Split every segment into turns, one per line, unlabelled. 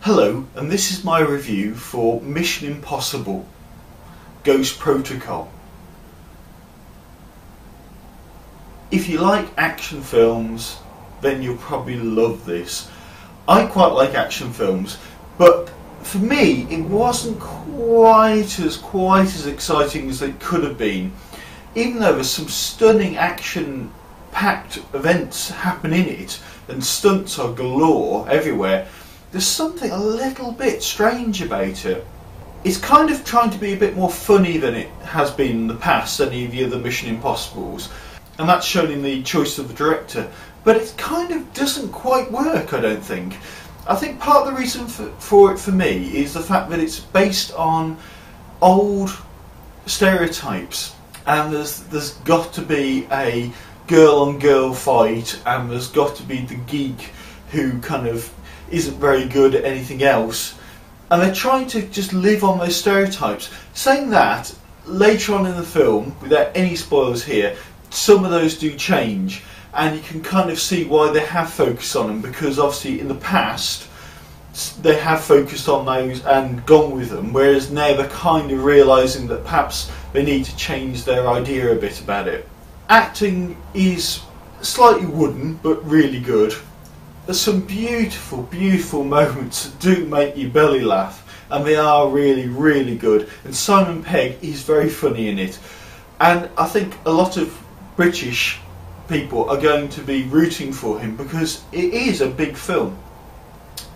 Hello, and this is my review for Mission Impossible Ghost Protocol. If you like action films, then you'll probably love this. I quite like action films, but for me it wasn't quite as exciting as it could have been. Even though there's some stunning action-packed events happen in it, and stunts are galore everywhere, there's something a little bit strange about it. It's kind of trying to be a bit more funny than it has been in the past, any of the other Mission Impossibles, and that's shown in the choice of the director, but it kind of doesn't quite work, I don't think. I think part of the reason for it for me is the fact that it's based on old stereotypes, and there's got to be a girl on girl fight, and there's got to be the geek who kind of isn't very good at anything else, and they're trying to just live on those stereotypes. Saying that, later on in the film, without any spoilers here, some of those do change, and you can kind of see why they have focused on them, because obviously in the past they have focused on those and gone with them, whereas now they're kind of realising that perhaps they need to change their idea a bit about it. Acting is slightly wooden but really good. There's some beautiful, beautiful moments that do make your belly laugh, and they are really, really good. And Simon Pegg is very funny in it. And I think a lot of British people are going to be rooting for him because it is a big film.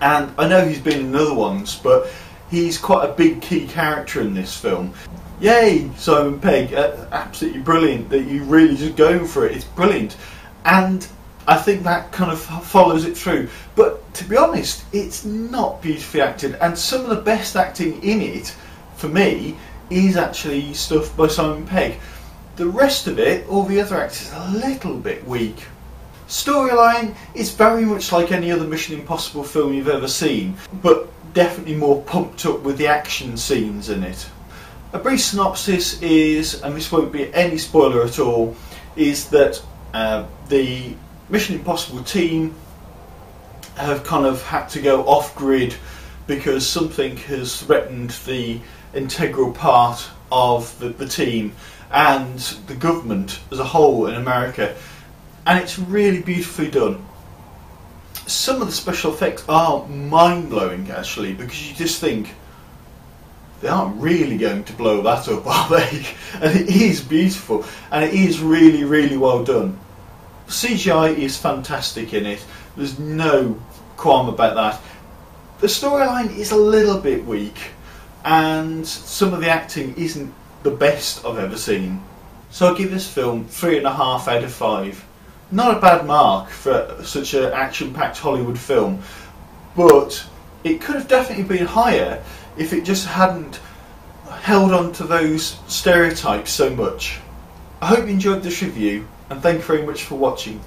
And I know he's been in other ones, but he's quite a big key character in this film. Yay, Simon Pegg, absolutely brilliant that you really just going for it. It's brilliant. And I think that kind of follows it through. But to be honest, it's not beautifully acted, and some of the best acting in it, for me, is actually stuff by Simon Pegg. The rest of it, all the other actors, are a little bit weak. Storyline is very much like any other Mission Impossible film you've ever seen, but definitely more pumped up with the action scenes in it. A brief synopsis is, and this won't be any spoiler at all, is that the Mission Impossible team have kind of had to go off-grid because something has threatened the integral part of the team and the government as a whole in America, and it's really beautifully done. Some of the special effects are mind-blowing actually, because you just think they aren't really going to blow that up, are they? And it is beautiful, and it is really, really well done. CGI is fantastic in it, there's no qualm about that. The storyline is a little bit weak, and some of the acting isn't the best I've ever seen. So I give this film 3.5 out of 5. Not a bad mark for such an action-packed Hollywood film, but it could have definitely been higher if it just hadn't held on to those stereotypes so much. I hope you enjoyed this review, and thank you very much for watching.